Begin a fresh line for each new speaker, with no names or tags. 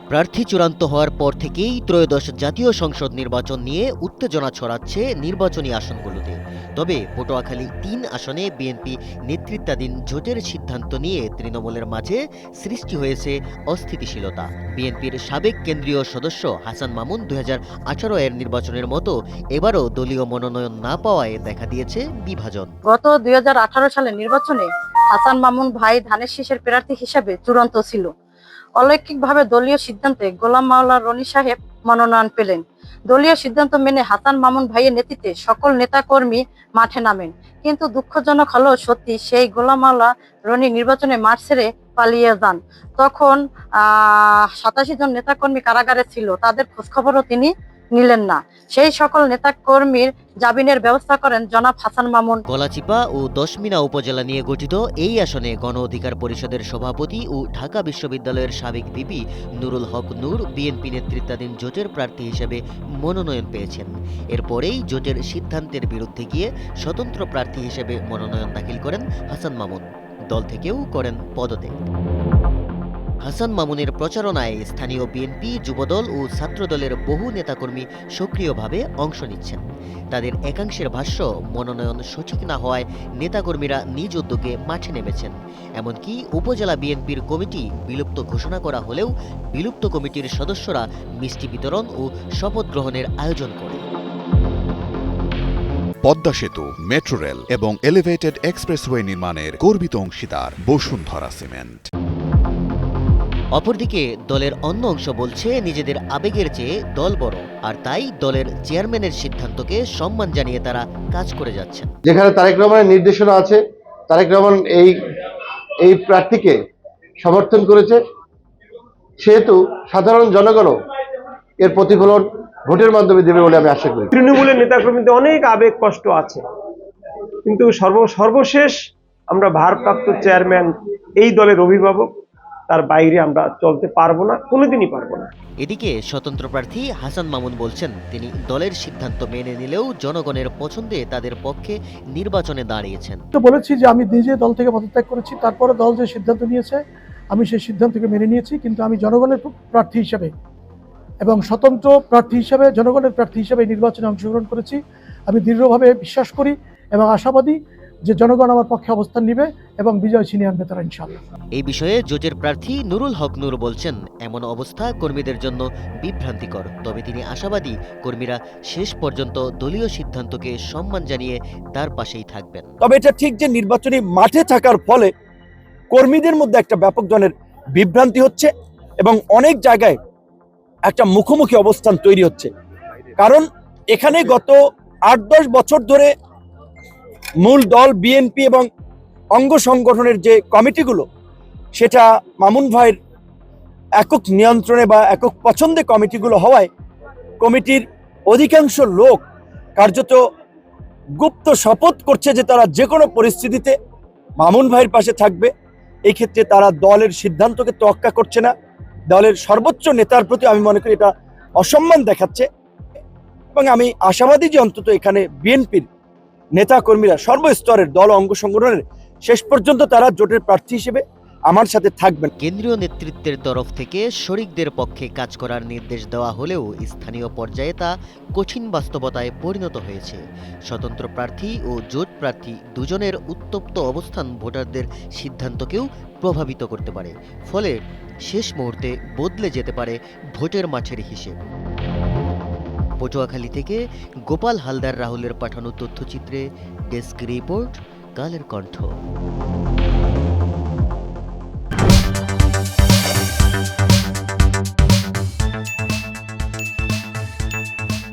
প্রার্থী চূড়ান্ত হওয়ার পর থেকেই ত্রয়োদশ জাতীয় সংসদ নির্বাচন নিয়ে উত্তেজনা ছড়াচ্ছে নির্বাচনী আসনগুলোতে। তবে পটুয়াখালী-৩ আসনে বিএনপি নেতৃত্বাধীন জোটের সিদ্ধান্ত নিয়ে তৃণমূলের মাঝে সৃষ্টি হয়েছে অস্থিতিশীলতা। বিএনপির সাবেক কেন্দ্রীয় সদস্য হাসান মামুন ২০১৮ এর নির্বাচনের মতো এবারও দলীয় মনোনয়ন না পাওয়ায় দেখা দিয়েছে বিভাজন।
গত ২০১৮ সালের নির্বাচনে হাসান মামুন ভাই ধানের শীষের প্রার্থী হিসেবে চূড়ান্ত ছিল। অলৌকিকভাবে দলীয় সিদ্ধান্তে গোলাম মাওলা রনি সাহেব মনোনয়ন পেলেন। দলীয় সিদ্ধান্ত মেনে হাসান মামুন ভাইয়ের নেতৃত্বে সকল নেতাকর্মী মাঠে নামেন। কিন্তু দুঃখজনক হলেও সত্যি, সেই গোলাম মাওলা রনি নির্বাচনে মাঠ ছেড়ে পালিয়ে যান। তখন ৮৭ জন নেতাকর্মী কারাগারে ছিল, তাদের খোঁজখবরও তিনি নিলেন না। সেই সকল নেতাকর্মীর জামিনের ব্যবস্থা করেন জনাব হাসান মামুন।
গলাচিপা ও দশমিনা উপজেলা নিয়ে গঠিত এই আসনে গণ অধিকার পরিষদের সভাপতি ও ঢাকা বিশ্ববিদ্যালয়ের সাবেক ভিপি নুরুল হক নূর বিএনপি নেতৃত্বাধীন জোটের প্রার্থী হিসেবে মনোনয়ন পেয়েছেন। এরপরেই জোটের সিদ্ধান্তের বিরুদ্ধে গিয়ে স্বতন্ত্র প্রার্থী হিসেবে মনোনয়ন দাখিল করেন হাসান মামুন। দল থেকেও করেন পদত্যাগ। হাসান মামুনের প্রচারণায় স্থানীয় বিএনপি, যুবদল ও ছাত্রদলের বহু নেতাকর্মী সক্রিয়ভাবে অংশ নিচ্ছেন। তাদের একাংশের ভাষ্য, মনোনয়ন সঠিক না হওয়ায় নেতাকর্মীরা নিজ উদ্যোগে মাঠে নেমেছেন। এমনকি উপজেলা বিএনপির কমিটি বিলুপ্ত ঘোষণা করা হলেও বিলুপ্ত কমিটির সদস্যরা মিষ্টি বিতরণ ও শপথ গ্রহণের আয়োজন করে।
পদ্মা সেতু, মেট্রো রেল এবং এলিভেটেড এক্সপ্রেসওয়ে নির্মাণের গর্বিত অংশীদার বসুন্ধরা সিমেন্ট।
অপরদিকে দলের অন্য অংশ বলছে, নিজেদের আবেগের চেয়ে দল বড়, আর তাই দলের চেয়ারম্যানের সিদ্ধান্তকে সম্মান জানিয়ে তারা কাজ করে যাচ্ছেন।
যেখানে তারেক রহমানের নির্দেশনা আছে, তারেক রহমান এই প্রার্থীকে সমর্থন করেছে, সেহেতু সাধারণ জনগণও এর প্রতিফলন ভোটের মাধ্যমে দেবে বলে আমি আশা করি।
তৃণমূলের নেতাকর্মীদের অনেক আবেগ কষ্ট আছে, কিন্তু সর্বশেষ আমরা ভারপ্রাপ্ত চেয়ারম্যান, এই দলের অভিভাবক, তার বাইরে আমরা চলতে পারবো না, কোনোদিনই পারবো না।
এদিকে স্বতন্ত্র প্রার্থী হাসান মামুন বলছেন, তিনি দলের সিদ্ধান্ত মেনে নিলেও জনগণের পছন্দে তাদের পক্ষে নির্বাচনে দাঁড়িয়েছেন।
তো বলেছি যে আমি নিজে দল থেকে পদত্যাগ করেছি, তারপরে দল যে সিদ্ধান্ত নিয়েছে আমি সেই সিদ্ধান্তকে মেনে নিয়েছি। কিন্তু আমি জনগণের প্রার্থী হিসেবে এবং স্বতন্ত্র প্রার্থী হিসেবে, জনগণের প্রার্থী হিসেবে নির্বাচনে অংশগ্রহণ করেছি। আমি দৃঢ়ভাবে বিশ্বাস করি এবং আশাবাদী যে জনগণ আমার পক্ষে অবস্থান নেবে এবং বিজয় ছিনিয়ে আনবে তারা, ইনশাআল্লাহ।
এই বিষয়ে জোটের প্রার্থী নুরুল হক নূর বলছেন, এমন অবস্থা কর্মীদের জন্য বিভ্রান্তিকর। তবে তিনি আশাবাদী, কর্মীরা শেষ পর্যন্ত দলীয় সিদ্ধান্তকে সম্মান জানিয়ে তার পাশেই থাকবেন।
তবে এটা ঠিক যে নির্বাচনী মাঠে থাকার ফলে কর্মীদের মধ্যে একটা ব্যাপক জনের বিভ্রান্তি হচ্ছে এবং অনেক জায়গায় একটা মুখোমুখি অবস্থান তৈরি হচ্ছে। কারণ এখানে গত ৮-১০ বছর ধরে মূল দল বিএনপি এবং অঙ্গ সংগঠনের যে কমিটিগুলো, সেটা মামুন ভাইয়ের একক নিয়ন্ত্রণে বা একক পছন্দে কমিটিগুলো হওয়ায় কমিটির অধিকাংশ লোক কার্যত গুপ্ত শপথ করছে যে তারা যে কোনো পরিস্থিতিতে মামুন ভাইয়ের পাশে থাকবে। এই ক্ষেত্রে তারা দলের সিদ্ধান্তকে তোয়াক্কা করছে না। দলের সর্বোচ্চ নেতার প্রতি আমি মনে করি এটা অসম্মান দেখাচ্ছে এবং আমি আশাবাদী যে অন্তত এখানে বিএনপির নেতা কর্মীরা সর্বস্তরের দল অঙ্গ সংগঠনের শেষ পর্যন্ত তারা জোটের প্রার্থী হিসেবে আমার সাথে থাকবেন।
কেন্দ্রীয় নেতৃত্বের তরফ থেকে শরিকদের পক্ষে কাজ করার নির্দেশ দেওয়া হলেও স্থানীয় পর্যায়ে তা কঠিন বাস্তবতায় পরিণত হয়েছে। স্বতন্ত্র প্রার্থী ও জোট প্রার্থী দুজনের উত্তপ্ত অবস্থান ভোটারদের সিদ্ধান্তকেও প্রভাবিত করতে পারে। ফলে শেষ মুহূর্তে বদলে যেতে পারে ভোটের মাঠের হিসেব। পটুয়াখালী থেকে গোপাল হালদার রাহুলের পাঠানো তথ্যচিত্রে ডেস্ক রিপোর্ট, কালের কণ্ঠ।